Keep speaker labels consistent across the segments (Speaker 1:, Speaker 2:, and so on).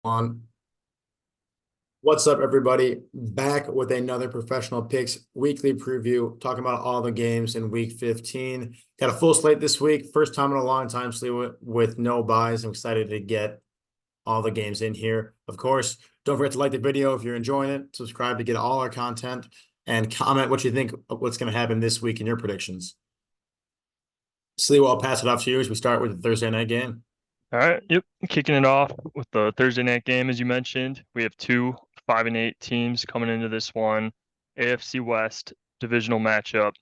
Speaker 1: On. What's up, everybody? Back with another Professional Picks weekly preview, talking about all the games in Week 15. Got a full slate this week. First time in a long time slate with no buys. I'm excited to get all the games in here. Of course, don't forget to like the video if you're enjoying it. Subscribe to get all our content and comment what you think of what's going to happen this week in your predictions. Slee, I'll pass it off to you as we start with the Thursday night game.
Speaker 2: All right. Yep. Kicking it off with the Thursday night game, as you mentioned. We have two 5-8 teams coming into this one. AFC West divisional matchup.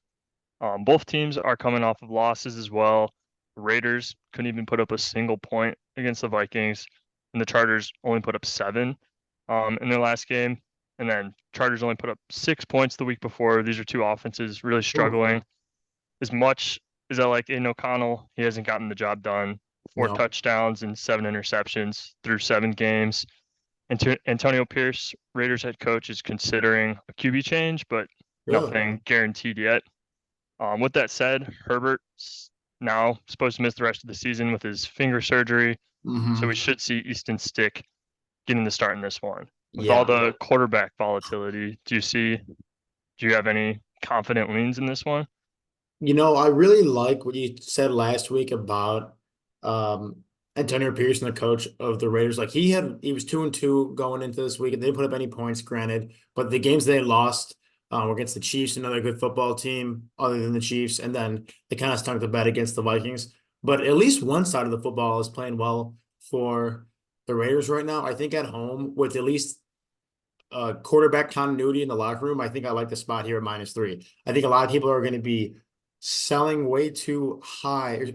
Speaker 2: Both teams are coming off of losses as well. The Raiders couldn't even put up a single point against the Vikings, and the Chargers only put up 7 in their last game. And then Chargers only put up 6 points the week before. These are two offenses really struggling. As much as I like Aiden O'Connell, he hasn't gotten the job done. 4
Speaker 1: No.
Speaker 2: touchdowns and 7 interceptions through 7 games. Antonio Pierce, Raiders head coach, is considering a QB change, but
Speaker 1: Really?
Speaker 2: nothing guaranteed yet. With that said, Herbert's now supposed to miss the rest of the season with his finger surgery, so we should see Easton Stick getting the start in this one. With all
Speaker 1: Yeah.
Speaker 2: the quarterback volatility, do you have any confident leans in this one?
Speaker 1: I really like what you said last week about Antonio Pearson, the coach of the Raiders. Like he was 2-2 going into this week, and they didn't put up any points, granted. But the games they lost were against the Chiefs, another good football team, other than the Chiefs, and then they kind of stunk the bed against the Vikings. But at least one side of the football is playing well for the Raiders right now. I think at home with at least quarterback continuity in the locker room, I think I like the spot here at -3. I think a lot of people are going to be selling way too high,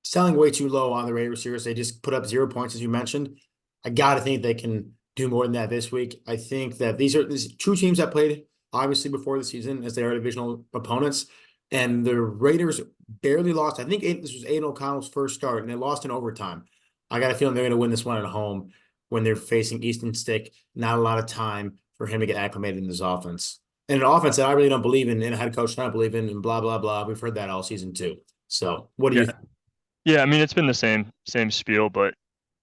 Speaker 1: selling way too low on the Raiders here. They just put up 0 points, as you mentioned. I got to think they can do more than that this week. I think that these two teams that played obviously before the season as they are divisional opponents, and the Raiders barely lost. I think this was Aiden O'Connell's first start, and they lost in overtime. I got a feeling they're going to win this one at home when they're facing Easton Stick. Not a lot of time for him to get acclimated in this offense. And an offense that I really don't believe in, and a head coach I don't believe in, and blah, blah, blah. We've heard that all season too. So what do
Speaker 2: Yeah.
Speaker 1: you think?
Speaker 2: Yeah, I mean it's been the same spiel, but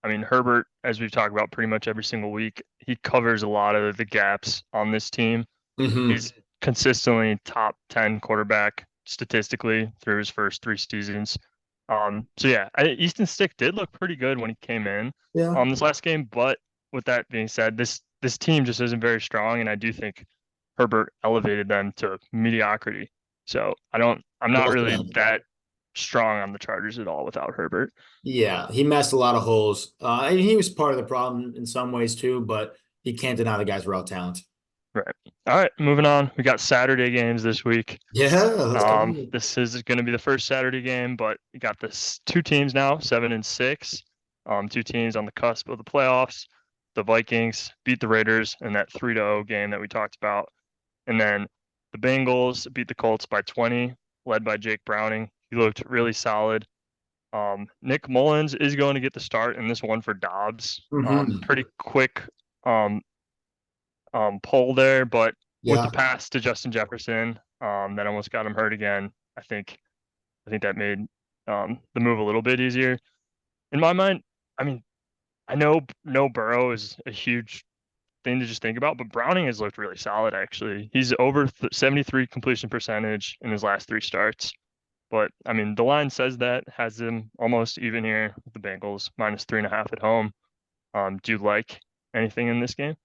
Speaker 2: I mean Herbert, as we've talked about pretty much every single week, he covers a lot of the gaps on this team. He's consistently top 10 quarterback statistically through his first 3 seasons. So yeah, Easton Stick did look pretty good when he came in
Speaker 1: Yeah.
Speaker 2: on this last game, but with that being said, this team just isn't very strong, and I do think Herbert elevated them to mediocrity. So I'm not
Speaker 1: Well
Speaker 2: really
Speaker 1: said.
Speaker 2: that strong on the Chargers at all without Herbert.
Speaker 1: Yeah, he messed a lot of holes. And he was part of the problem in some ways too, but you can't deny the guy's raw talent.
Speaker 2: Right. All right, moving on. We got Saturday games this week.
Speaker 1: Yeah, let's go.
Speaker 2: This is going to be the first Saturday game, but we got this 2 teams now, 7 and 6. 2 teams on the cusp of the playoffs. The Vikings beat the Raiders in that 3-0 game that we talked about. And then the Bengals beat the Colts by 20, led by Jake Browning. He looked really solid. Nick Mullins is going to get the start in this one for Dobbs. Pretty quick um, pull there, but with the
Speaker 1: Yeah.
Speaker 2: pass to Justin Jefferson, that almost got him hurt again. I think that made the move a little bit easier. In my mind, I mean, I know no Burrow is a huge thing to just think about, but Browning has looked really solid actually. He's over 73 completion percentage in his last 3 starts. But I mean, the line says that has him almost even here with the Bengals -3.5 at home. Do you like anything in this game?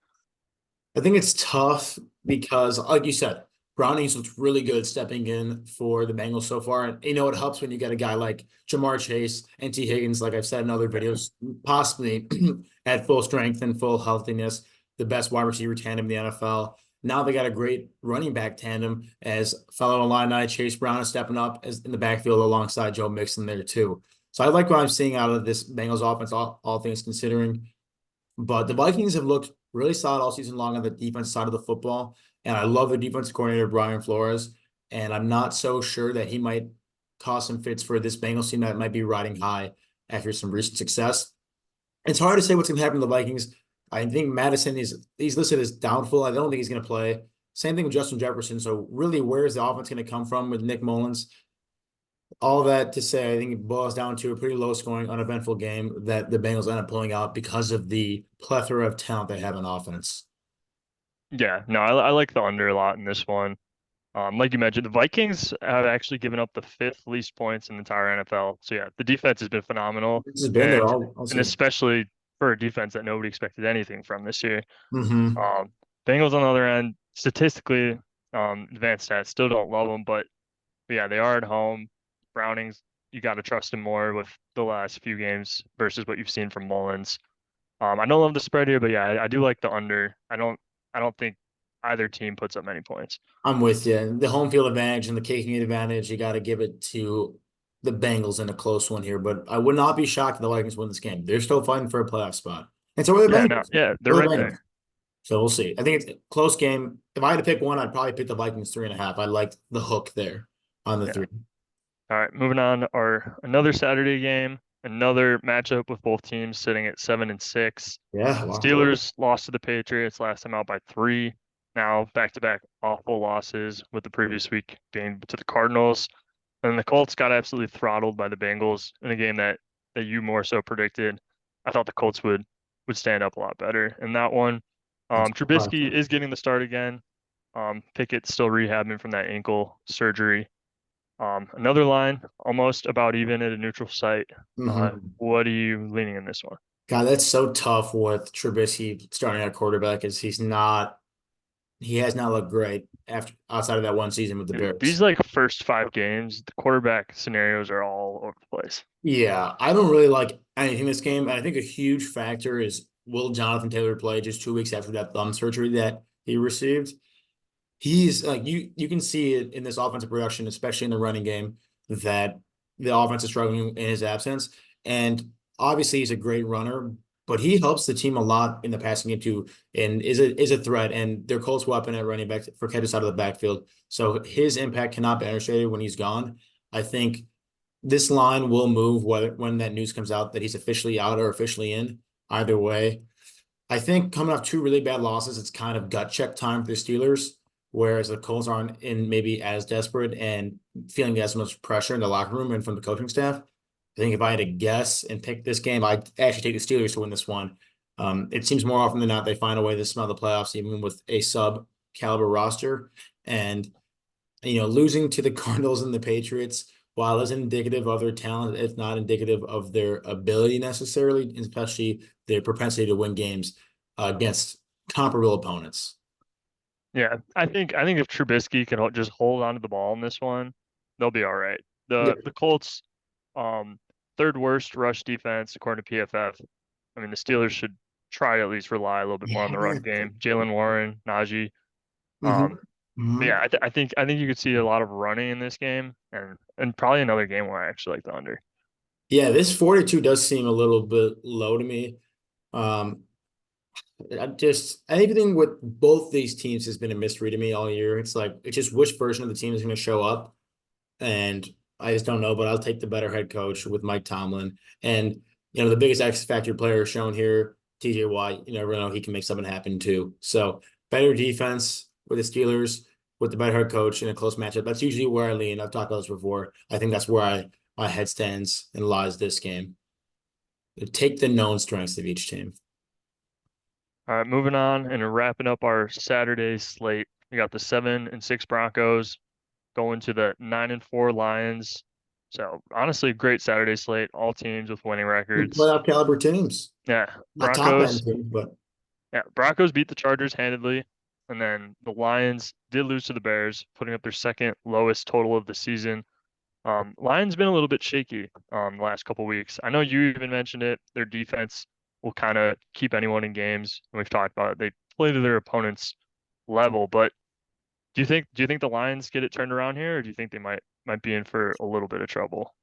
Speaker 1: I think it's tough because, like you said, Browning's looked really good stepping in for the Bengals so far. And it helps when you get a guy like Jamar Chase and T. Higgins, like I've said in other videos, possibly at full strength and full healthiness, the best wide receiver tandem in the NFL. Now they got a great running back tandem as fellow Illini Chase Brown is stepping up as in the backfield alongside Joe Mixon there too. So I like what I'm seeing out of this Bengals offense, all things considering. But the Vikings have looked really solid all season long on the defense side of the football. And I love the defensive coordinator, Brian Flores. And I'm not so sure that he might cause some fits for this Bengals team that might be riding high after some recent success. It's hard to say what's going to happen to the Vikings. I think Madison he's listed as doubtful. I don't think he's going to play. Same thing with Justin Jefferson. So really, where is the offense going to come from with Nick Mullins? All that to say, I think it boils down to a pretty low scoring, uneventful game that the Bengals end up pulling out because of the plethora of talent they have on offense.
Speaker 2: Yeah, no, I like the under a lot in this one. Like you mentioned, the Vikings have actually given up the fifth least points in the entire NFL. So yeah, the defense has been phenomenal,
Speaker 1: This has been there
Speaker 2: and
Speaker 1: all
Speaker 2: and
Speaker 1: season.
Speaker 2: especially for a defense that nobody expected anything from this year.
Speaker 1: Mm-hmm.
Speaker 2: Um, Bengals on the other end, statistically, advanced stats still don't love them, but yeah, they are at home. Brownings, you got to trust him more with the last few games versus what you've seen from Mullins. I don't love the spread here, but yeah, I do like the under. I don't think either team puts up many points.
Speaker 1: I'm with you. The home field advantage and the kicking advantage, you got to give it to the Bengals in a close one here. But I would not be shocked if the Vikings win this game. They're still fighting for a playoff spot. And so are the
Speaker 2: Yeah, no,
Speaker 1: Bengals.
Speaker 2: yeah, they're
Speaker 1: So are the
Speaker 2: right
Speaker 1: Bengals.
Speaker 2: there.
Speaker 1: So we'll see. I think it's a close game. If I had to pick one, I'd probably pick the Vikings 3.5. I like the hook there on the
Speaker 2: Yeah.
Speaker 1: three.
Speaker 2: All right, moving on. Our another Saturday game, another matchup with both teams sitting at 7-6.
Speaker 1: Yeah, wow.
Speaker 2: Steelers lost to the Patriots last time out by 3. Now back-to-back awful losses, with the previous week being to the Cardinals. And the Colts got absolutely throttled by the Bengals in a game that you more so predicted. I thought the Colts would stand up a lot better in that one.
Speaker 1: That's
Speaker 2: Trubisky is getting the start again. Pickett's still rehabbing from that ankle surgery. Another line, almost about even at a neutral site.
Speaker 1: mm-hmm.
Speaker 2: What are you leaning in this one?
Speaker 1: God, that's so tough with Trubisky starting at quarterback is he has not looked great after outside of that one season with the
Speaker 2: These
Speaker 1: Bears.
Speaker 2: like first 5 games, the quarterback scenarios are all over the place.
Speaker 1: Yeah, I don't really like anything in this game. And I think a huge factor is will Jonathan Taylor play just 2 weeks after that thumb surgery that he received? He's like you can see it in this offensive production, especially in the running game, that the offense is struggling in his absence. And obviously he's a great runner, but he helps the team a lot in the passing game too, and is a threat. And their Colts weapon at running back for catches out of the backfield. So his impact cannot be understated when he's gone. I think this line will move whether when that news comes out that he's officially out or officially in. Either way, I think coming off two really bad losses, it's kind of gut check time for the Steelers, whereas the Colts aren't in maybe as desperate and feeling as much pressure in the locker room and from the coaching staff. I think if I had to guess and pick this game, I'd actually take the Steelers to win this one. It seems more often than not they find a way to smell the playoffs, even with a sub caliber roster. And losing to the Cardinals and the Patriots, while is indicative of their talent, it's not indicative of their ability necessarily, especially their propensity to win games against comparable opponents.
Speaker 2: Yeah, I think if Trubisky can just hold on to the ball in this one, they'll be all right.
Speaker 1: Yeah.
Speaker 2: The Colts, um, third worst rush defense according to PFF. I mean, the Steelers should try to at least rely a little bit more on the run
Speaker 1: Yeah.
Speaker 2: game. Jalen Warren, Najee.
Speaker 1: hmm
Speaker 2: Um, but
Speaker 1: hmm
Speaker 2: yeah, I think you could see a lot of running in this game, and probably another game where I actually like the under.
Speaker 1: Yeah, this 42 does seem a little bit low to me. Um, anything with both these teams has been a mystery to me all year. It's like it's just which version of the team is going to show up. And I just don't know, but I'll take the better head coach with Mike Tomlin. And the biggest X factor player shown here, TJ Watt. You never know, he can make something happen too. So better defense with the Steelers, with the better head coach in a close matchup. That's usually where I lean. I've talked about this before. I think that's where my head stands and lies this game. Take the known strengths of each team.
Speaker 2: All right, moving on and wrapping up our Saturday slate. We got the 7-6 Broncos going to the 9-4 Lions. So honestly, great Saturday slate. All teams with winning
Speaker 1: Two
Speaker 2: records.
Speaker 1: playoff caliber teams.
Speaker 2: Yeah,
Speaker 1: Not top end
Speaker 2: Broncos.
Speaker 1: teams, but
Speaker 2: Yeah, Broncos beat the Chargers handedly, and then the Lions did lose to the Bears, putting up their second lowest total of the season. Lions been a little bit shaky the last couple weeks. I know you even mentioned it. Their defense will kind of keep anyone in games, and we've talked about it. They play to their opponent's level, but do you think the Lions get it turned around here, or do you think they might be in for a little bit of trouble?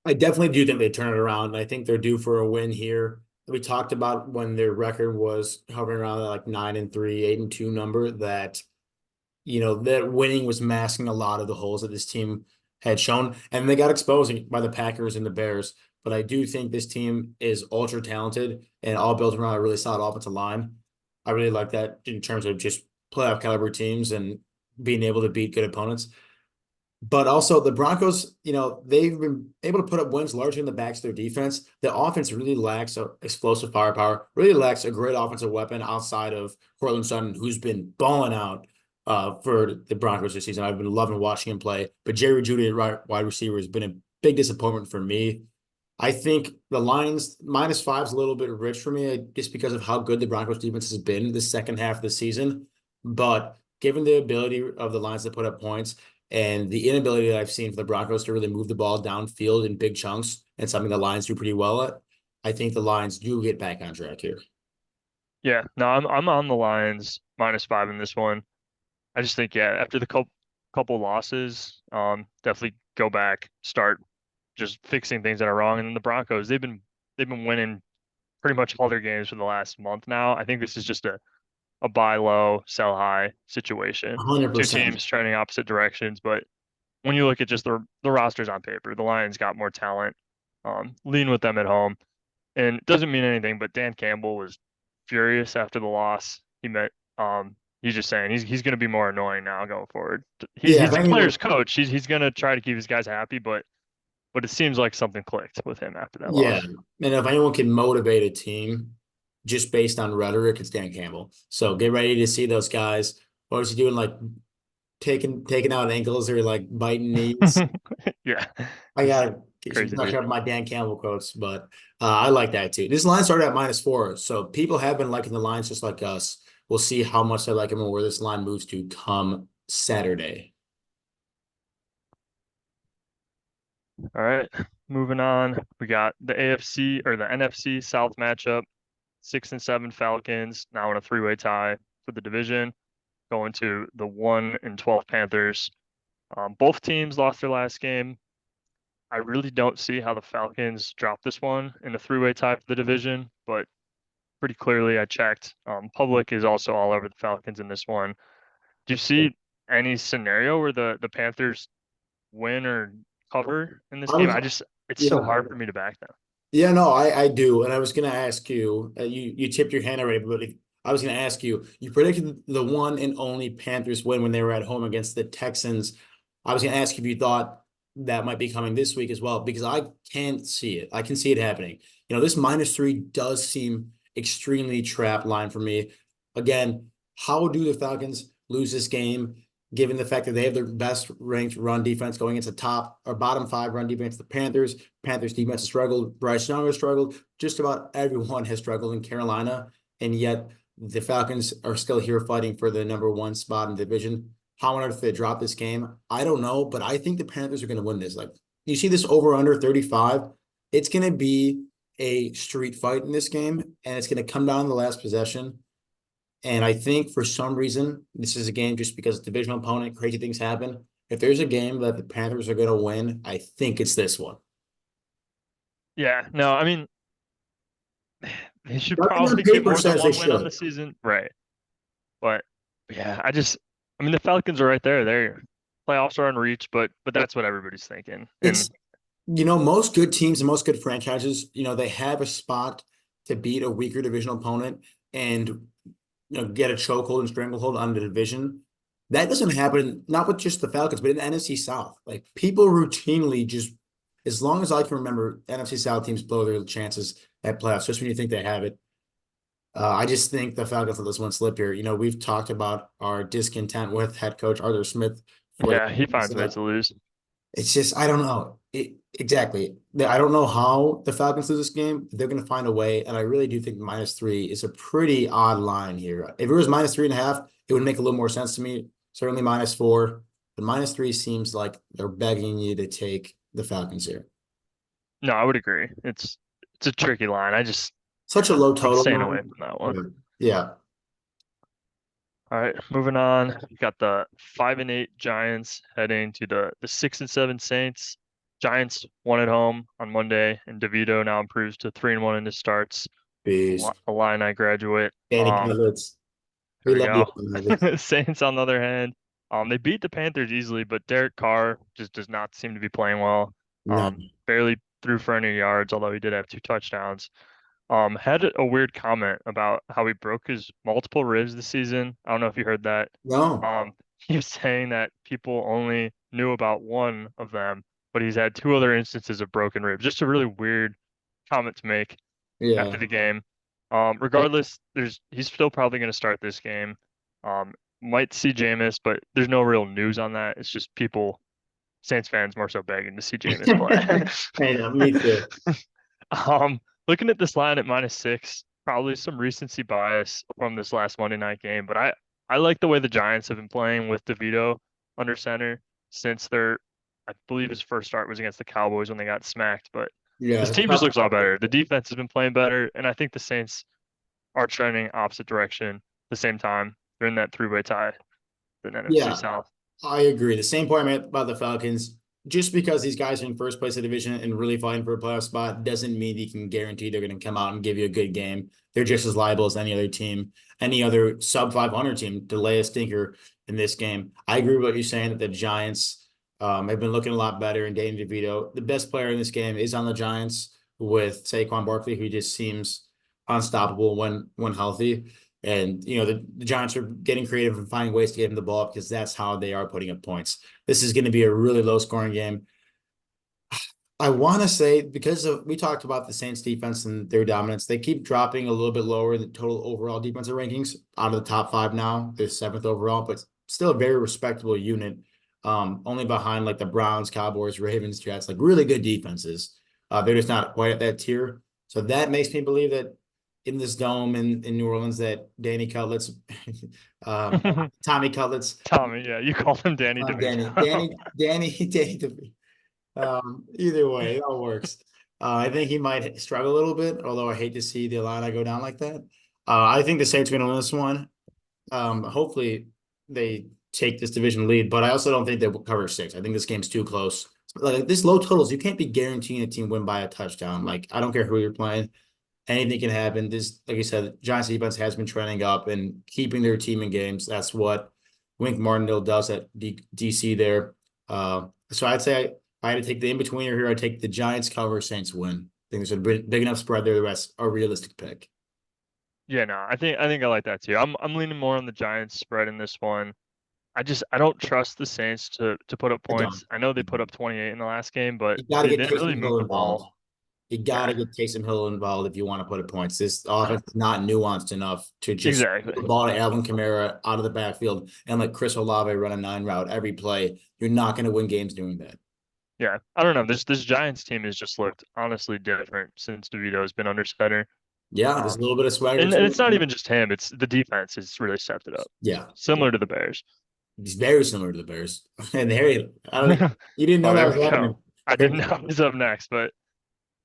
Speaker 1: I definitely do think they turn it around. I think they're due for a win here. We talked about when their record was hovering around that like 9-3, 8-2 number that that winning was masking a lot of the holes that this team had shown, and they got exposed by the Packers and the Bears. But I do think this team is ultra talented and all built around a really solid offensive line. I really like that in terms of just playoff caliber teams and being able to beat good opponents. But also the Broncos, they've been able to put up wins largely in the backs of their defense. The offense really lacks explosive firepower, really lacks a great offensive weapon outside of Cortland Sutton, who's been balling out for the Broncos this season. I've been loving watching him play. But Jerry Jeudy, wide receiver, has been a big disappointment for me. I think the Lions -5 is a little bit rich for me just because of how good the Broncos defense has been the second half of the season. But given the ability of the Lions to put up points, and the inability that I've seen for the Broncos to really move the ball downfield in big chunks, and something the Lions do pretty well at, I think the Lions do get back on track here.
Speaker 2: Yeah, no, I'm on the Lions -5 in this one. I just think, yeah, after the couple losses, definitely go back, start just fixing things that are wrong. And then the Broncos, they've been winning pretty much all their games for the last month now. I think this is just a buy low, sell high situation. Two
Speaker 1: 100%.
Speaker 2: teams trending opposite directions, but when you look at just the rosters on paper, the Lions got more talent. Lean with them at home, and it doesn't mean anything. But Dan Campbell was furious after the loss. He's just saying he's going to be more annoying now going forward.
Speaker 1: Yeah,
Speaker 2: He's a player's coach. He's going to try to keep his guys happy, but it seems like something clicked with him after that
Speaker 1: yeah.
Speaker 2: loss.
Speaker 1: And if anyone can motivate a team just based on rhetoric, it's Dan Campbell. So get ready to see those guys. What was he doing? Like taking out ankles or like biting knees?
Speaker 2: Yeah,
Speaker 1: I
Speaker 2: it's
Speaker 1: gotta
Speaker 2: crazy,
Speaker 1: brush
Speaker 2: dude.
Speaker 1: up my Dan Campbell quotes, but I like that too. This line started at -4, so people have been liking the lines just like us. We'll see how much they like him and where this line moves to come Saturday.
Speaker 2: All right, moving on. We got the AFC or the NFC South matchup. 6-7 Falcons now in a three-way tie for the division, going to the 1-12 Panthers. Both teams lost their last game. I really don't see how the Falcons drop this one in a three-way tie for the division, but pretty clearly I checked. Public is also all over the Falcons in this one. Do you see any scenario where the Panthers win or cover in this
Speaker 1: I
Speaker 2: game?
Speaker 1: was,
Speaker 2: It's so
Speaker 1: yeah,
Speaker 2: hard for me to back them.
Speaker 1: yeah, no, I do, and I was gonna ask you. You tipped your hand already, but I was gonna ask you. You predicted the one and only Panthers win when they were at home against the Texans. I was gonna ask if you thought that might be coming this week as well, because I can't see it. I can see it happening. This -3 does seem extremely trap line for me. Again, how do the Falcons lose this game, given the fact that they have their best ranked run defense going into top or bottom five run defense? The Panthers defense has struggled. Bryce Young has struggled. Just about everyone has struggled in Carolina, and yet the Falcons are still here fighting for the #1 spot in the division. How on earth they drop this game? I don't know, but I think the Panthers are going to win this. Like, you see this over under 35, it's going to be a street fight in this game, and it's going to come down to the last possession. And I think for some reason, this is a game just because divisional opponent, crazy things happen. If there's a game that the Panthers are going to win, I think it's this one.
Speaker 2: Yeah, no, I mean, they should
Speaker 1: Nothing on
Speaker 2: probably get
Speaker 1: paper
Speaker 2: more than
Speaker 1: says they
Speaker 2: one win on
Speaker 1: should.
Speaker 2: the season. Right. But yeah, I mean, the Falcons are right there. Their playoffs are in reach, but that's what everybody's thinking.
Speaker 1: It's,
Speaker 2: And
Speaker 1: most good teams and most good franchises, they have a spot to beat a weaker divisional opponent and, get a chokehold and stranglehold on the division. That doesn't happen, not with just the Falcons, but in the NFC South. Like, people routinely just, as long as I can remember, NFC South teams blow their chances at playoffs, just when you think they have it. I just think the Falcons let this one slip here. We've talked about our discontent with head coach Arthur Smith for
Speaker 2: yeah, he finds ways
Speaker 1: the
Speaker 2: to lose.
Speaker 1: it's just, I don't know. Exactly. I don't know how the Falcons lose this game. They're going to find a way, and I really do think -3 is a pretty odd line here. If it was -3.5, it would make a little more sense to me. Certainly -4. The -3 seems like they're begging you to take the Falcons here.
Speaker 2: No, I would agree. It's a tricky line.
Speaker 1: Such a low
Speaker 2: I'm
Speaker 1: total
Speaker 2: staying away
Speaker 1: line.
Speaker 2: from that one.
Speaker 1: Yeah. Yeah.
Speaker 2: All right, moving on. We got the 5-8 Giants heading to the 6-7 Saints. Giants won at home on Monday, and DeVito now improves to 3-1 in his starts.
Speaker 1: Beast.
Speaker 2: Illini graduate.
Speaker 1: Danny Cutlets.
Speaker 2: Here
Speaker 1: We
Speaker 2: we
Speaker 1: love you.
Speaker 2: go. Saints, on the other hand, they beat the Panthers easily, but Derek Carr just does not seem to be playing well.
Speaker 1: No.
Speaker 2: Barely threw for any yards, although he did have two touchdowns. Had a weird comment about how he broke his multiple ribs this season. I don't know if you heard that.
Speaker 1: No.
Speaker 2: Um, he was saying that people only knew about one of them, but he's had two other instances of broken ribs. Just a really weird comment to make after
Speaker 1: Yeah.
Speaker 2: the game. Regardless, he's still probably going to start this game. Might see Jameis, but there's no real news on that. It's just people, Saints fans, more so begging to see Jameis play.
Speaker 1: Hey, me too.
Speaker 2: Looking at this line at -6, probably some recency bias from this last Monday night game, but I like the way the Giants have been playing with DeVito under center since I believe his first start was against the Cowboys when they got smacked, but this
Speaker 1: Yeah.
Speaker 2: team just looks a lot better. The defense has been playing better, and I think the Saints are trending opposite direction at the same time. They're in that three-way tie, the NFC
Speaker 1: Yeah.
Speaker 2: South.
Speaker 1: I agree. The same point I made about the Falcons. Just because these guys are in first place of the division and really fighting for a playoff spot doesn't mean you can guarantee they're going to come out and give you a good game. They're just as liable as any other team, any other sub 500 team to lay a stinker in this game. I agree with what you're saying that the Giants have been looking a lot better in Danny DeVito. The best player in this game is on the Giants with Saquon Barkley, who just seems unstoppable when healthy. And the Giants are getting creative and finding ways to get him the ball because that's how they are putting up points. This is going to be a really low scoring game. I want to say because we talked about the Saints defense and their dominance, they keep dropping a little bit lower in the total overall defensive rankings out of the top five now. They're seventh overall, but still a very respectable unit. Only behind like the Browns, Cowboys, Ravens, Jets, like really good defenses. They're just not quite at that tier. So that makes me believe that in this dome in New Orleans that Danny Cutlets, um, Tommy Cutlets,
Speaker 2: Tommy, yeah, you call him Danny
Speaker 1: Danny,
Speaker 2: DeVito.
Speaker 1: Danny, Danny, Danny. Either way, it all works. I think he might struggle a little bit, although I hate to see the Atlanta go down like that. I think the Saints are going to win this one. Hopefully they take this division lead, but I also don't think they will cover six. I think this game's too close. Like this low totals, you can't be guaranteeing a team win by a touchdown. Like I don't care who you're playing, anything can happen. This, like you said, Giants defense has been trending up and keeping their team in games. That's what Wink Martindale does at DC there. So I'd say if I had to take the in-betweener here, I'd take the Giants cover, Saints win. I think there's a big enough spread there. The rest are realistic pick.
Speaker 2: Yeah, no, I think I like that too. I'm leaning more on the Giants spread in this one. I don't trust the Saints to put up
Speaker 1: I don't.
Speaker 2: points. I know they put up 28 in the last game, but
Speaker 1: You got to
Speaker 2: they
Speaker 1: get
Speaker 2: didn't really
Speaker 1: Taysom
Speaker 2: move
Speaker 1: Hill
Speaker 2: the
Speaker 1: involved.
Speaker 2: ball.
Speaker 1: You got to
Speaker 2: Yeah,
Speaker 1: get Taysom Hill involved if you want to put up points. This offense is not nuanced enough to just
Speaker 2: exactly.
Speaker 1: put the ball to Alvin Kamara out of the backfield and let Chris Olave run a 9 route every play. You're not going to win games doing that.
Speaker 2: Yeah, I don't know. This Giants team has just looked honestly different since DeVito has been under center.
Speaker 1: Yeah, there's a
Speaker 2: Um,
Speaker 1: little bit of swagger
Speaker 2: and it's not
Speaker 1: too.
Speaker 2: even just him. It's the defense has really stepped it up.
Speaker 1: Yeah,
Speaker 2: Similar to the Bears.
Speaker 1: he's very similar to the Bears. And Harry, I don't think you didn't
Speaker 2: Oh,
Speaker 1: know that
Speaker 2: there
Speaker 1: was
Speaker 2: we
Speaker 1: happening.
Speaker 2: go. I didn't know he's up next, but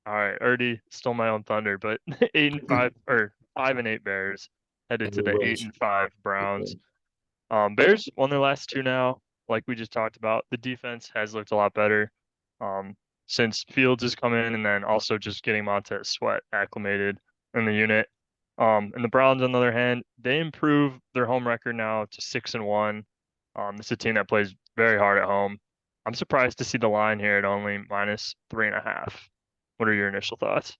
Speaker 2: all right, already stole my own thunder. But 8-5 or 5-8 Bears headed to
Speaker 1: You
Speaker 2: the eight
Speaker 1: wish.
Speaker 2: and five Browns. Bears won their last two now, like we just talked about. The defense has looked a lot better um, since Fields has come in, and then also just getting Montez Sweat acclimated in the unit. And the Browns, on the other hand, they improve their home record now to 6-1. This is a team that plays very hard at home. I'm surprised to see the line here at only -3.5. What are your initial thoughts?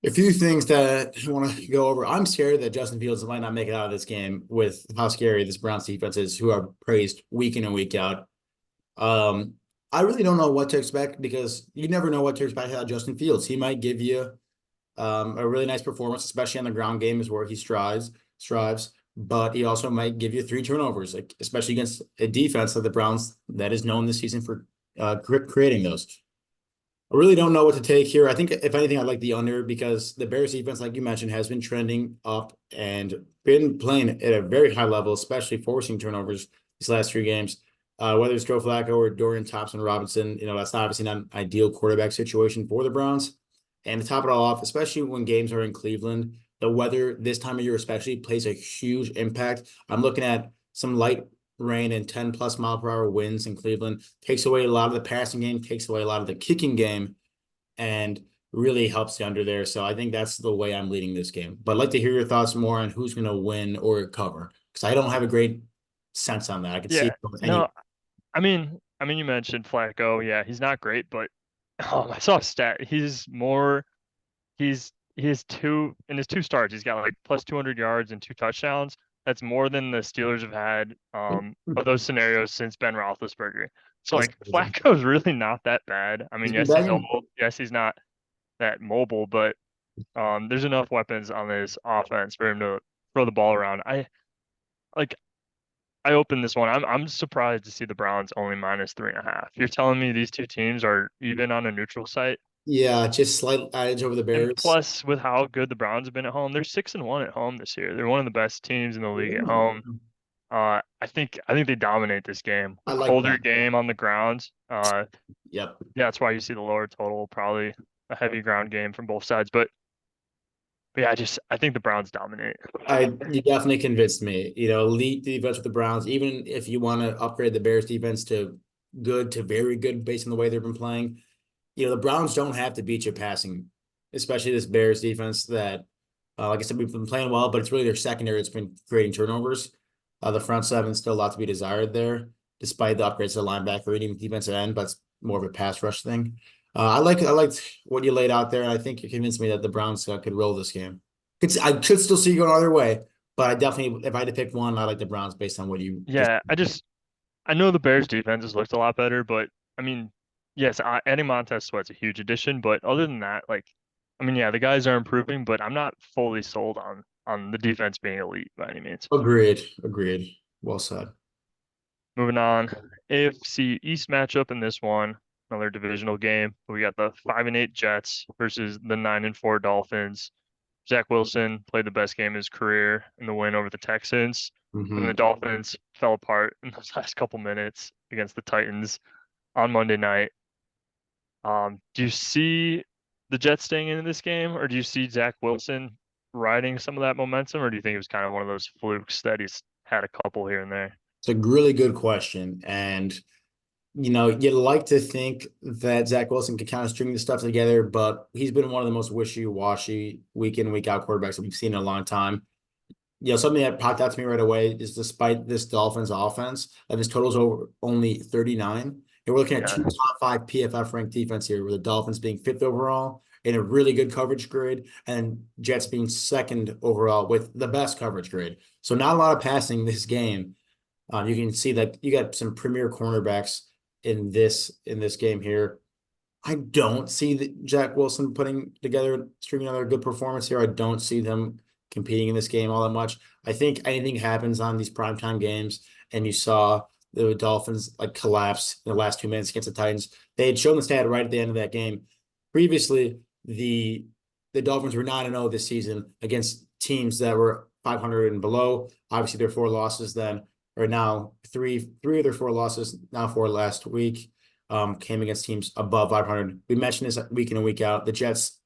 Speaker 1: A few things that I want to go over. I'm scared that Justin Fields might not make it out of this game with how scary this Browns defense is, who are praised week in and week out. Um, I really don't know what to expect because you never know what to expect out of Justin Fields. He might give you a really nice performance, especially on the ground game is where he strives, but he also might give you 3 turnovers, like especially against a defense of the Browns that is known this season for creating those. I really don't know what to take here. I think if anything, I like the under because the Bears defense, like you mentioned, has been trending up and been playing at a very high level, especially forcing turnovers these last 3 games. Whether it's Joe Flacco or Dorian Thompson-Robinson, that's obviously not an ideal quarterback situation for the Browns. And to top it all off, especially when games are in Cleveland, the weather this time of year especially plays a huge impact. I'm looking at some light rain and 10 plus mile per hour winds in Cleveland, takes away a lot of the passing game, takes away a lot of the kicking game, and really helps you under there. So I think that's the way I'm leading this game. But I'd like to hear your thoughts more on who's going to win or cover because I don't have a great sense on that. I could see
Speaker 2: Yeah,
Speaker 1: it with any.
Speaker 2: no, I mean, you mentioned Flacco. Yeah, he's not great, but I saw a stat. He has two in his two starts. He's got like plus 200 yards and 2 touchdowns. That's more than the Steelers have had of those scenarios since Ben Roethlisberger. So
Speaker 1: That's
Speaker 2: like
Speaker 1: crazy.
Speaker 2: Flacco's really not that bad. I
Speaker 1: He's
Speaker 2: mean,
Speaker 1: been
Speaker 2: yes, he's
Speaker 1: begging.
Speaker 2: old. Yes, he's not that mobile, but there's enough weapons on this offense for him to throw the ball around. Like I opened this one. I'm surprised to see the Browns only -3.5. You're telling me these two teams are even on a neutral site?
Speaker 1: Yeah, just slight edge over the
Speaker 2: And
Speaker 1: Bears.
Speaker 2: plus, with how good the Browns have been at home, they're 6-1 at home this year. They're one of the best teams in the league at home. I think they dominate this game.
Speaker 1: I like
Speaker 2: Colder
Speaker 1: that.
Speaker 2: game on the ground.
Speaker 1: Yep.
Speaker 2: Yeah, that's why you see the lower total, probably a heavy ground game from both sides. But yeah, I think the Browns dominate.
Speaker 1: You definitely convinced me. Elite defense with the Browns. Even if you want to upgrade the Bears defense to good to very good based on the way they've been playing, the Browns don't have to beat you passing, especially this Bears defense that, like I said, we've been playing well, but it's really their secondary that's been creating turnovers. The front seven still a lot to be desired there, despite the upgrades to the linebacker and even defensive end, but it's more of a pass rush thing. I liked what you laid out there, and I think you convinced me that the Browns could roll this game. I could still see you going either way, but I definitely, if I had to pick one, I like the Browns based on what you just.
Speaker 2: Yeah, I know the Bears defense has looked a lot better, but I mean, yes, adding Montez Sweat's a huge addition, but other than that, like, I mean, yeah, the guys are improving, but I'm not fully sold on the defense being elite by any means.
Speaker 1: Agreed. Agreed. Well said.
Speaker 2: Moving on, AFC East matchup in this one, another divisional game. We got the 5-8 Jets versus the 9-4 Dolphins. Zach Wilson played the best game of his career in the win over the Texans. And the
Speaker 1: Hmm.
Speaker 2: Dolphins fell apart in those last couple minutes against the Titans on Monday night. Do you see the Jets staying in this game, or do you see Zach Wilson riding some of that momentum, or do you think it was kind of one of those flukes that he's had a couple here and there?
Speaker 1: It's a really good question. And you'd like to think that Zach Wilson could kind of string this stuff together, but he's been one of the most wishy-washy week in, week out quarterbacks that we've seen in a long time. Something that popped out to me right away is despite this Dolphins offense, that his total's over only 39. And we're looking at
Speaker 2: Yeah,
Speaker 1: two top five PFF ranked defense here, with the Dolphins being fifth overall in a really good coverage grade, and Jets being second overall with the best coverage grade. So not a lot of passing this game. You can see that you got some premier cornerbacks in this game here. I don't see Jack Wilson putting together, stringing another good performance here. I don't see them competing in this game all that much. I think anything happens on these primetime games, and you saw the Dolphins like collapse in the last 2 minutes against the Titans. They had shown the stat right at the end of that game. Previously, the Dolphins were 9-0 this season against teams that were 500 and below. Obviously, their four losses then, or now three of their four losses, now four last week, came against teams above 500. We mentioned this week in and week out. The Jets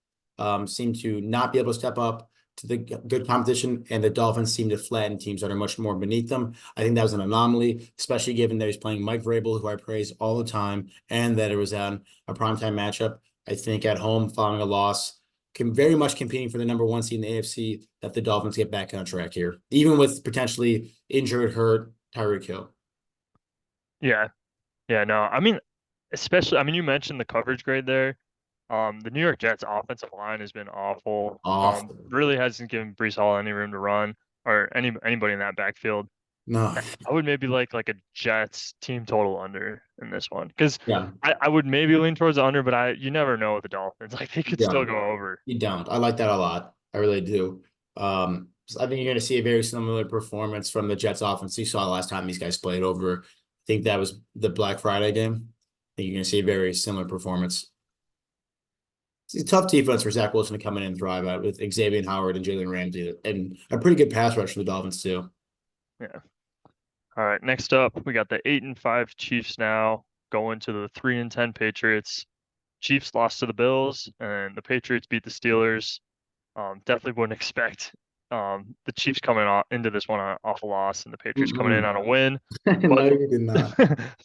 Speaker 1: seem to not be able to step up to the good competition, and the Dolphins seem to flatten teams that are much more beneath them. I think that was an anomaly, especially given that he's playing Mike Vrabel, who I praise all the time, and that it was on a primetime matchup. I think at home, following a loss, can very much competing for the number one seed in the AFC, that the Dolphins get back on track here, even with potentially injured, hurt Tyreek Hill.
Speaker 2: yeah, yeah. No, I mean, especially, I mean, you mentioned the coverage grade there. The New York Jets offensive line has been awful.
Speaker 1: Awful.
Speaker 2: Really hasn't given Brees Hall any room to run or anybody in that backfield.
Speaker 1: No.
Speaker 2: I would maybe like a Jets team total under in this one because
Speaker 1: Yeah.
Speaker 2: I would maybe lean towards the under, but you never know with the Dolphins. Like they could still
Speaker 1: Yeah.
Speaker 2: go over.
Speaker 1: You don't. I like that a lot. I really do. So I think you're going to see a very similar performance from the Jets offense you saw the last time these guys played over. I think that was the Black Friday game. I think you're going to see a very similar performance. It's a tough defense for Zach Wilson to come in and thrive at, with Xavier Howard and Jalen Ramsey, and a pretty good pass rush for the Dolphins too.
Speaker 2: Yeah. All right. Next up, we got the 8-5 Chiefs now going to the 3-10 Patriots. Chiefs lost to the Bills, and the Patriots beat the Steelers. Definitely wouldn't expect the Chiefs coming into this one off a loss, and the Patriots coming in
Speaker 1: Mm-mm.
Speaker 2: on a win.
Speaker 1: No,
Speaker 2: But
Speaker 1: you did not.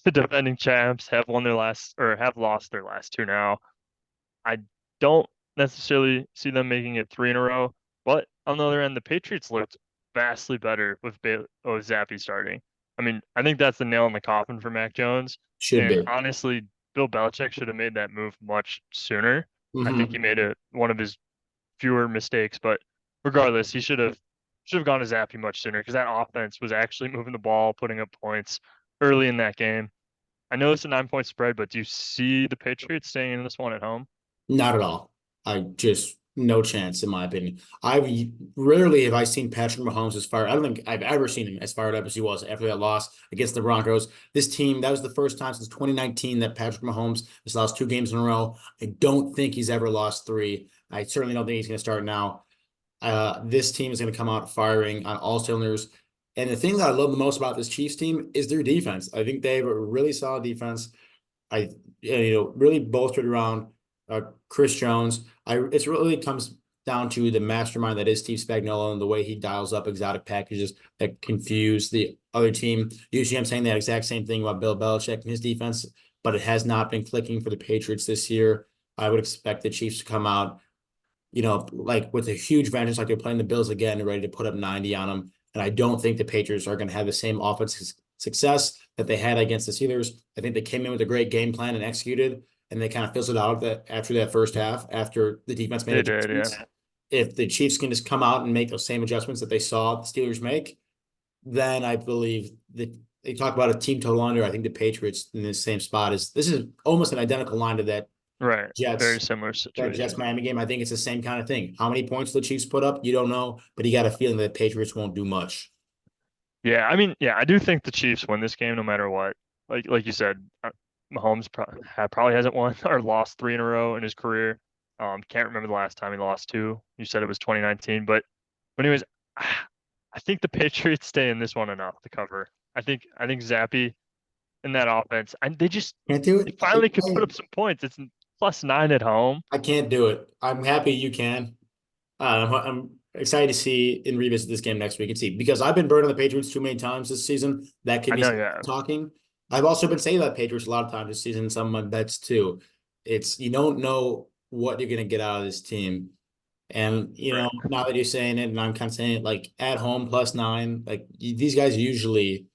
Speaker 2: the defending champs have won their last or have lost their last two now. I don't necessarily see them making it three in a row, but on the other end, the Patriots looked vastly better with Zappi starting. I mean, I think that's the nail in the coffin for Mac Jones.
Speaker 1: Should
Speaker 2: And
Speaker 1: be.
Speaker 2: honestly, Bill Belichick should have made that move much sooner. I think he
Speaker 1: Hmm.
Speaker 2: made one of his fewer mistakes, but regardless, he should have should have gone to Zappy much sooner because that offense was actually moving the ball, putting up points early in that game. I know it's a 9-point spread, but do you see the Patriots staying in this one at home?
Speaker 1: Not at all. I just no chance in my opinion. I've rarely have I seen Patrick Mahomes as fired. I don't think I've ever seen him as fired up as he was after that loss against the Broncos. This team, that was the first time since 2019 that Patrick Mahomes has lost 2 games in a row. I don't think he's ever lost three. I certainly don't think he's going to start now. This team is going to come out firing on all cylinders. And the thing that I love the most about this Chiefs team is their defense. I think they have a really solid defense. I really bolstered around Chris Jones. It's really comes down to the mastermind that is Steve Spagnuolo and the way he dials up exotic packages that confuse the other team. Usually, I'm saying that exact same thing about Bill Belichick and his defense, but it has not been clicking for the Patriots this year. I would expect the Chiefs to come out, like with a huge vengeance, like they're playing the Bills again, ready to put up 90 on them. And I don't think the Patriots are going to have the same offensive success that they had against the Steelers. I think they came in with a great game plan and executed, and they kind of fizzled out after that first half, after the defense made
Speaker 2: They did,
Speaker 1: adjustments.
Speaker 2: yeah.
Speaker 1: If the Chiefs can just come out and make those same adjustments that they saw the Steelers make, then I believe that they talk about a team total under. I think the Patriots in the same spot is this is almost an identical line to
Speaker 2: Right. Very
Speaker 1: Jets
Speaker 2: similar
Speaker 1: that Jets
Speaker 2: situation.
Speaker 1: Miami game. I think it's the same kind of thing. How many points the Chiefs put up, you don't know, but you got a feeling that the Patriots won't do much.
Speaker 2: Yeah, I mean, yeah, I do think the Chiefs win this game no matter what. Like you said, Mahomes probably hasn't won or lost three in a row in his career. Can't remember the last time he lost two. You said it was 2019, but anyways, I think the Patriots stay in this one enough to cover. I think Zappy in that offense, and
Speaker 1: Can't do
Speaker 2: they
Speaker 1: it.
Speaker 2: finally could put up some points. It's +9 at home.
Speaker 1: I can't do it. I'm happy you can. I'm excited to see and revisit this game next week and see because I've been burned on the Patriots too many times this season. That could
Speaker 2: I
Speaker 1: be
Speaker 2: know, yeah,
Speaker 1: talking. I've also been saying about Patriots a lot of times this season, some of my bets too. It's you don't know what you're gonna get out of this team. And
Speaker 2: right,
Speaker 1: now that you're saying it, and I'm kind of saying it like at home +9, like these guys usually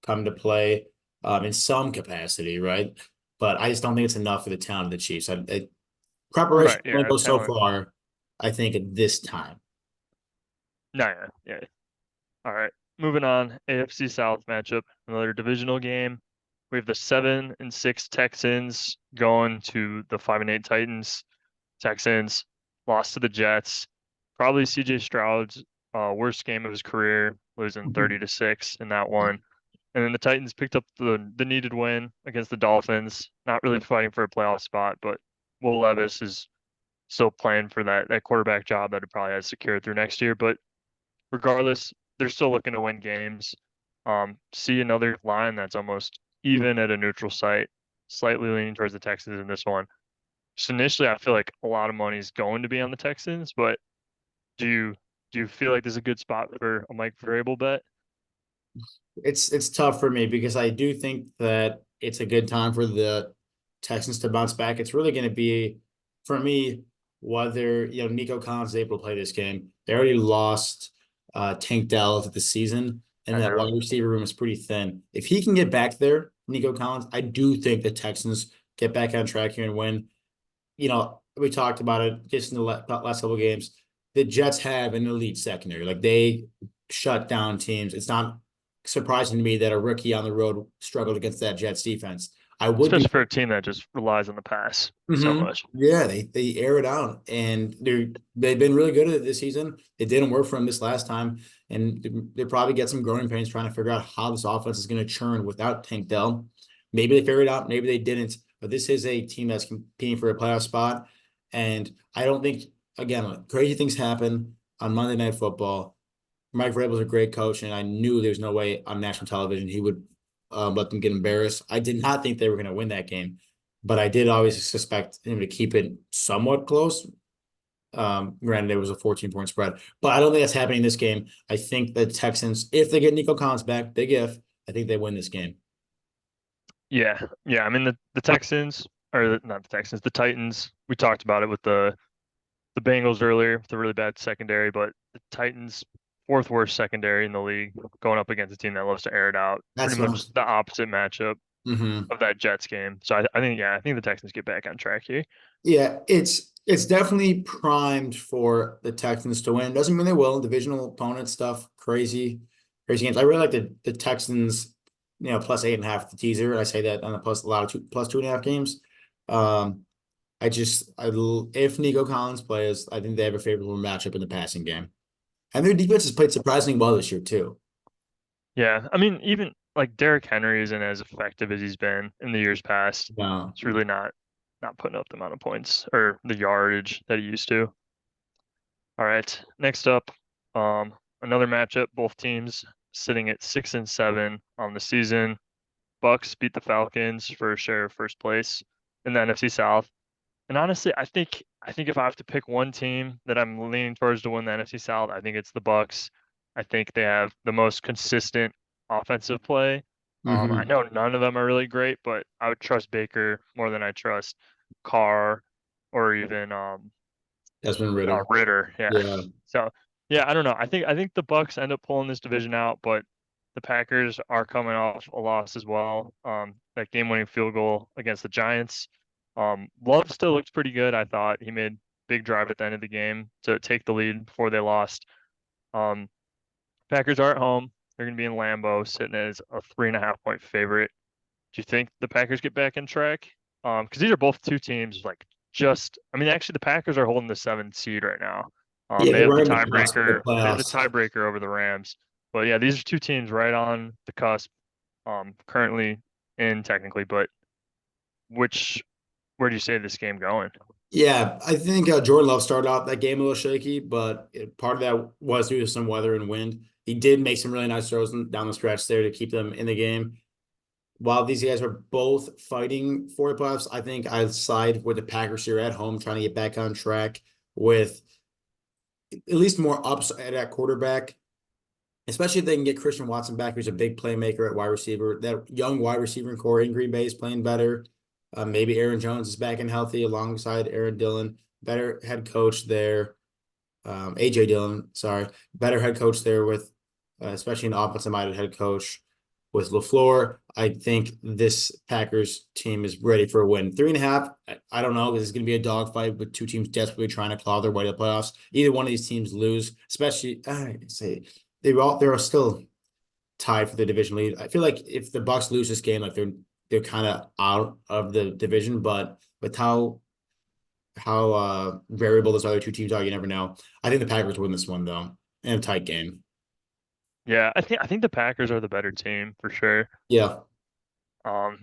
Speaker 1: come to play in some capacity, right? But I just don't think it's enough for the talent of the Chiefs. Preparation
Speaker 2: right,
Speaker 1: only
Speaker 2: yeah,
Speaker 1: goes so
Speaker 2: talent.
Speaker 1: far, I think, at this time.
Speaker 2: No, yeah, yeah. All right, moving on. AFC South matchup, another divisional game. We have the 7-6 Texans going to the 5-8 Titans. Texans lost to the Jets. Probably CJ Stroud's worst game of his career, losing 30-6 in that one. And then the Titans picked up the needed win against the Dolphins. Not really fighting for a playoff spot, but Will Levis is still playing for that quarterback job that he probably has secured through next year. But regardless, they're still looking to win games. See another line that's almost even at a neutral site, slightly leaning towards the Texans in this one. So initially, I feel like a lot of money is going to be on the Texans, but do you do you feel like there's a good spot for a Mike Vrabel bet?
Speaker 1: It's tough for me because I do think that it's a good time for the Texans to bounce back. It's really going to be for me whether Nico Collins is able to play this game. They already lost Tank Dell to the season, and
Speaker 2: I
Speaker 1: that
Speaker 2: know,
Speaker 1: wide receiver room is pretty thin. If he can get back there, Nico Collins, I do think the Texans get back on track here and win. We talked about it just in the last couple of games. The Jets have an elite secondary. Like they shut down teams. It's not surprising to me that a rookie on the road struggled against that Jets defense. I would be.
Speaker 2: especially for a team that just relies on the pass so
Speaker 1: Mhm.
Speaker 2: much.
Speaker 1: Yeah, they air it out, and they've been really good at it this season. It didn't work for them this last time, and they probably get some growing pains trying to figure out how this offense is going to churn without Tank Dell. Maybe they figured it out, maybe they didn't. But this is a team that's competing for a playoff spot, and I don't think again crazy things happen on Monday Night Football. Mike Vrabel's a great coach, and I knew there's no way on national television he would let them get embarrassed. I did not think they were going to win that game, but I did always suspect him to keep it somewhat close. Granted, it was a 14-point spread, but I don't think that's happening in this game. I think the Texans, if they get Nico Collins back, big if, I think they win this game.
Speaker 2: Yeah, yeah. I mean the Texans or not the Texans, the Titans. We talked about it with the Bengals earlier, with a really bad secondary, but the Titans fourth worst secondary in the league, going up against a team that loves to air it out.
Speaker 1: That's
Speaker 2: Pretty
Speaker 1: what
Speaker 2: much the opposite matchup
Speaker 1: I'm.
Speaker 2: of that Jets game. So I think the Texans get back on track here.
Speaker 1: Yeah, It's definitely primed for the Texans to win. Doesn't mean they will. Divisional opponent stuff, crazy games. I really like the Texans, plus 8.5 the teaser. I say that on the plus a lot of plus 2.5 games. Um, if Nico Collins plays, I think they have a favorable matchup in the passing game. And their defense has played surprisingly well this year too.
Speaker 2: Yeah, I mean, even like Derrick Henry isn't as effective as he's been in the years past.
Speaker 1: No.
Speaker 2: It's really not putting up the amount of points or the yardage that he used to. All right, next up, another matchup. Both teams sitting at 6-7 on the season. Bucks beat the Falcons for a share of first place in the NFC South. And honestly, I think if I have to pick one team that I'm leaning towards to win the NFC South, I think it's the Bucks. I think they have the most consistent offensive play. I
Speaker 1: Hmm.
Speaker 2: know none of them are really great, but I would trust Baker more than I trust Carr or even
Speaker 1: Desmond Ritter.
Speaker 2: Ritter. Yeah.
Speaker 1: Yeah.
Speaker 2: So yeah, I don't know. I think the Bucks end up pulling this division out, but the Packers are coming off a loss as well. That game-winning field goal against the Giants. Love still looks pretty good. I thought he made big drive at the end of the game to take the lead before they lost. Um, Packers are at home. They're going to be in Lambeau, sitting as a 3.5 point favorite. Do you think the Packers get back in track? Because these are both two teams like just. I mean, actually, the Packers are holding the 7th seed right now.
Speaker 1: Yeah,
Speaker 2: They
Speaker 1: they're
Speaker 2: have the
Speaker 1: right in the cusp of the
Speaker 2: tiebreaker. They have the
Speaker 1: playoffs.
Speaker 2: tiebreaker over the Rams. But yeah, these are two teams right on the cusp. Currently in technically, but which where do you say this game going?
Speaker 1: Yeah, I think Jordan Love started off that game a little shaky, but part of that was due to some weather and wind. He did make some really nice throws down the stretch there to keep them in the game. While these guys are both fighting for the playoffs, I think I side with the Packers here at home, trying to get back on track with at least more upside at quarterback, especially if they can get Christian Watson back, who's a big playmaker at wide receiver. That young wide receiver core in Green Bay is playing better. Maybe Aaron Jones is back and healthy alongside Aaron Dillon. Better head coach there. AJ Dillon, sorry, better head coach there with, especially an offensive-minded head coach with LaFleur. I think this Packers team is ready for a win. 3.5, I don't know, because it's going to be a dogfight with two teams desperately trying to claw their way to the playoffs. Either one of these teams lose, especially, I say they're still tied for the division lead. I feel like if the Bucks lose this game, like they're kind of out of the division, but with how variable those other two teams are, you never know. I think the Packers win this one though, in a tight game.
Speaker 2: Yeah, I think the Packers are the better team for sure.
Speaker 1: Yeah.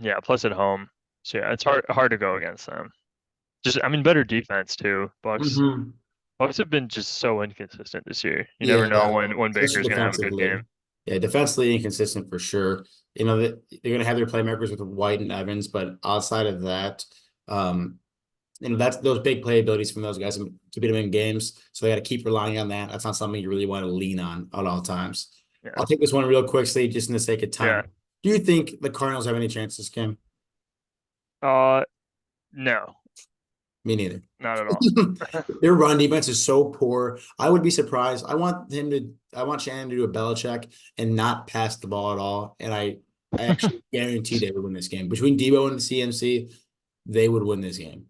Speaker 2: Yeah, plus at home. So yeah, it's hard to go against them. Just I mean better defense too.
Speaker 1: Hmm.
Speaker 2: Bucks have been just so inconsistent this year. You never know
Speaker 1: Yeah,
Speaker 2: when
Speaker 1: especially
Speaker 2: Baker's gonna have a good game.
Speaker 1: defensively. Yeah, defensively inconsistent for sure. They're gonna have their playmakers with White and Evans, but outside of that, um, that's those big playabilities from those guys and keeping them in games. So they got to keep relying on that. That's not something you really want to lean on at all times.
Speaker 2: Yeah.
Speaker 1: I'll take this one real quickly, just in the sake of
Speaker 2: Yeah.
Speaker 1: time. Do you think the Cardinals have any chances, Kim?
Speaker 2: Uh no,
Speaker 1: Me neither.
Speaker 2: not at all.
Speaker 1: Their run defense is so poor. I would be surprised. I want Shannon to do a Belichick and not pass the ball at all. And I actually guarantee they would win this game. Between Debo and the CMC, they would win this game.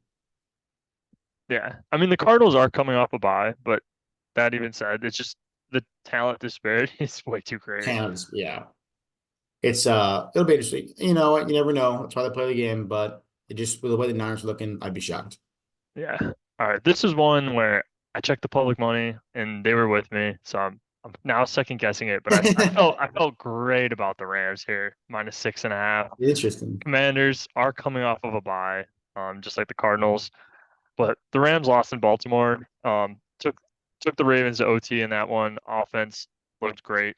Speaker 2: Yeah. I mean the Cardinals are coming off a bye, but that even said, it's just the talent disparity is way too great.
Speaker 1: Canada's, yeah. It'll be interesting. You know what? You never know. That's why they play the game, but it just with the way the Niners are looking, I'd be shocked.
Speaker 2: Yeah. All right. This is one where I checked the public money and they were with me, so I'm now second guessing it. But I felt great about the Rams here, -6.5.
Speaker 1: Interesting.
Speaker 2: Commanders are coming off of a bye, just like the Cardinals. But the Rams lost in Baltimore. Took the Ravens to OT in that one. Offense looked great.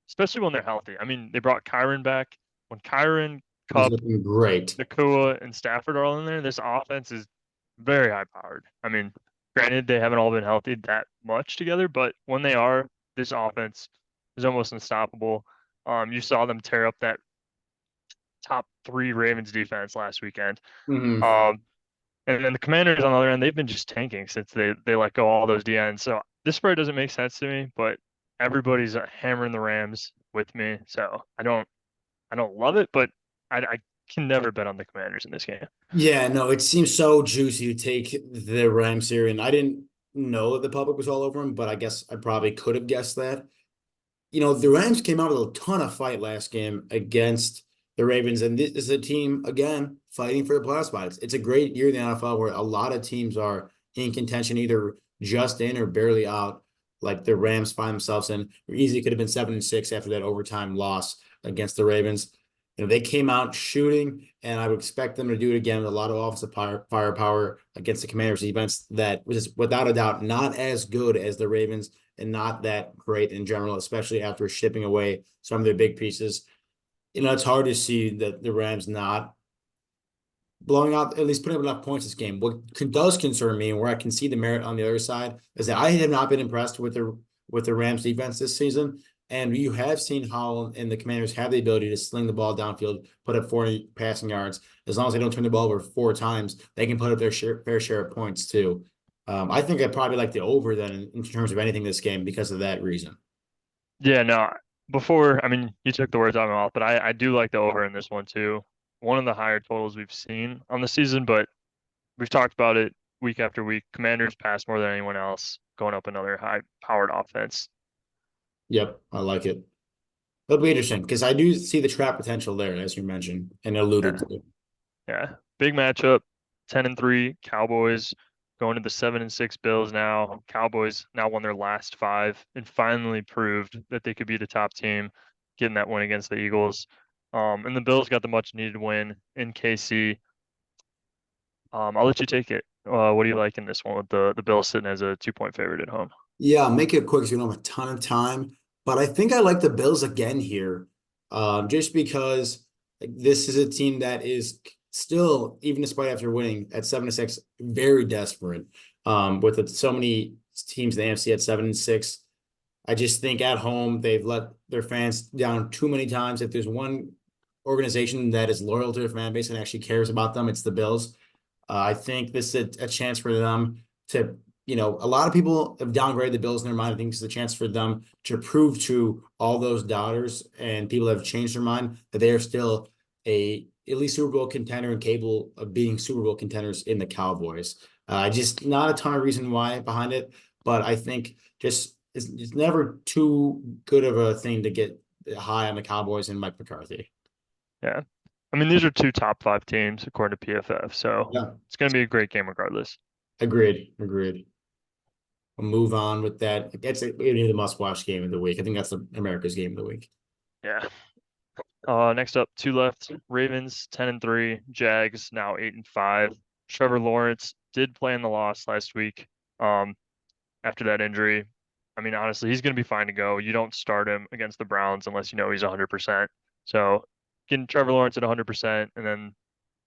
Speaker 2: Especially when they're healthy. I mean, they brought Kyron back. When Kyron,
Speaker 1: He's
Speaker 2: Cup,
Speaker 1: looking great.
Speaker 2: Nakua, and Stafford are all in there, this offense is very high powered. I mean, granted, they haven't all been healthy that much together, but when they are, this offense is almost unstoppable. You saw them tear up that top three Ravens defense last weekend.
Speaker 1: Hmm.
Speaker 2: Um, and then the Commanders on the other end, they've been just tanking since they let go all those DNs. So this spread doesn't make sense to me, but everybody's hammering the Rams with me. So I don't love it, but I can never bet on the Commanders in this game.
Speaker 1: Yeah, no, it seems so juicy to take the Rams here, and I didn't know that the public was all over them, but I guess I probably could have guessed that. The Rams came out with a ton of fight last game against the Ravens, and this is a team again fighting for the playoff spot. It's a great year in the NFL where a lot of teams are in contention, either just in or barely out. Like the Rams find themselves in, or easily could have been 7-6 after that overtime loss against the Ravens. They came out shooting, and I would expect them to do it again with a lot of offensive firepower against the Commanders defense that was without a doubt not as good as the Ravens and not that great in general, especially after shipping away some of their big pieces. It's hard to see that the Rams not blowing out, at least putting up enough points this game. What does concern me, and where I can see the merit on the other side, is that I have not been impressed with the Rams defense this season. And you have seen how and the Commanders have the ability to sling the ball downfield, put up 40 passing yards. As long as they don't turn the ball over 4 times, they can put up their fair share of points too. I think I'd probably like the over then in terms of anything this game because of that reason.
Speaker 2: Yeah, no. Before, I mean, you took the words out of my mouth, but I do like the over in this one too. One of the higher totals we've seen on the season, but we've talked about it week after week. Commanders pass more than anyone else, going up another high-powered offense.
Speaker 1: Yep, I like it. It'll be interesting because I do see the trap potential there, as you mentioned and alluded
Speaker 2: Yeah,
Speaker 1: to.
Speaker 2: yeah. Big matchup. 10-3 Cowboys going to the 7-6 Bills now. Cowboys now won their last five and finally proved that they could be the top team, getting that win against the Eagles. And the Bills got the much needed win in KC. I'll let you take it. What do you like in this one with the Bills sitting as a 2-point favorite at home?
Speaker 1: Yeah, I'll make it quick because we don't have a ton of time. But I think I like the Bills again here, just because this is a team that is still, even despite after winning at 7-6, very desperate. With so many teams in the AFC at 7-6, I just think at home they've let their fans down too many times. If there's one organization that is loyal to their fan base and actually cares about them, it's the Bills. I think this is a chance for them to, a lot of people have downgraded the Bills in their mind. I think it's a chance for them to prove to all those doubters and people that have changed their mind that they are still a at least Super Bowl contender and capable of being Super Bowl contenders in the Cowboys. Just not a ton of reason why behind it, but I think just it's never too good of a thing to get high on the Cowboys and Mike McCarthy.
Speaker 2: Yeah. I mean, these are two top five teams according to PFF, so
Speaker 1: Yeah,
Speaker 2: it's going to be a great game regardless.
Speaker 1: agreed. We'll move on with that. That's the must-watch game of the week. I think that's the America's game of the week.
Speaker 2: Yeah. Next up, two left. Ravens 10-3, Jags now 8-5. Trevor Lawrence did play in the loss last week. After that injury, I mean, honestly, he's going to be fine to go. You don't start him against the Browns unless you know he's 100%. So getting Trevor Lawrence at 100%, and then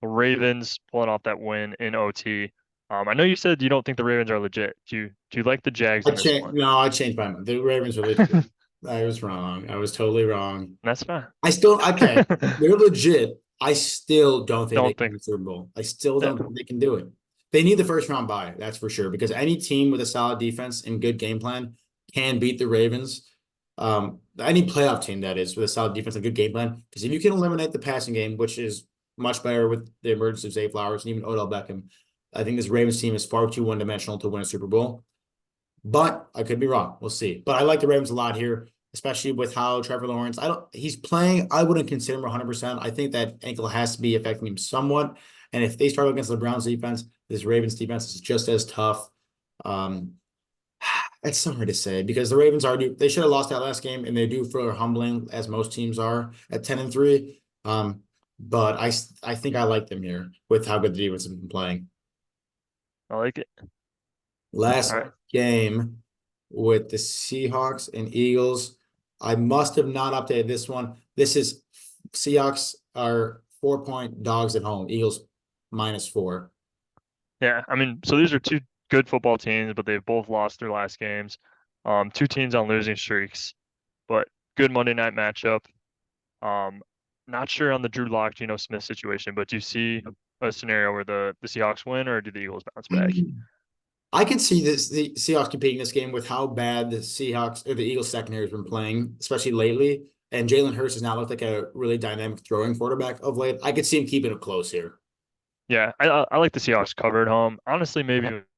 Speaker 2: the Ravens pulling off that win in OT. I know you said you don't think the Ravens are legit. Do you like the Jags
Speaker 1: I
Speaker 2: in this
Speaker 1: changed.
Speaker 2: one?
Speaker 1: No, I changed my mind. The Ravens are legit. I was wrong. I was totally wrong.
Speaker 2: That's fine.
Speaker 1: I still okay. They're legit. I still don't think they
Speaker 2: Don't
Speaker 1: can
Speaker 2: think.
Speaker 1: win the Super Bowl. I still
Speaker 2: Yeah,
Speaker 1: don't think they can do it. They need the first round bye, that's for sure. Because any team with a solid defense and good game plan can beat the Ravens. Any playoff team that is with a solid defense and good game plan. Because if you can eliminate the passing game, which is much better with the emergence of Zay Flowers and even Odell Beckham, I think this Ravens team is far too one-dimensional to win a Super Bowl. But I could be wrong. We'll see. But I like the Ravens a lot here, especially with how Trevor Lawrence, he's playing. I wouldn't consider him 100%. I think that ankle has to be affecting him somewhat. And if they start against the Browns defense, this Ravens defense is just as tough. Um, it's so hard to say because the Ravens they should have lost that last game and they do feel humbling as most teams are at 10-3. But I think I like them here with how good the defense has been playing.
Speaker 2: I like it. All
Speaker 1: Last
Speaker 2: right.
Speaker 1: game with the Seahawks and Eagles. I must have not updated this one. This is Seahawks are 4-point dogs at home. Eagles -4.
Speaker 2: Yeah, I mean, so these are two good football teams, but they've both lost their last games. Two teams on losing streaks, but good Monday night matchup. Um, Not sure on the Drew Lock, Geno Smith situation, but do you see a scenario where the Seahawks win or do the Eagles bounce back?
Speaker 1: I can see the Seahawks competing this game with how bad the Seahawks or the Eagles secondary has been playing, especially lately. and Jalen Hurts has not looked like a really dynamic throwing quarterback of late. I could see him keeping it close here.
Speaker 2: Yeah, I like the Seahawks covered home. Honestly, maybe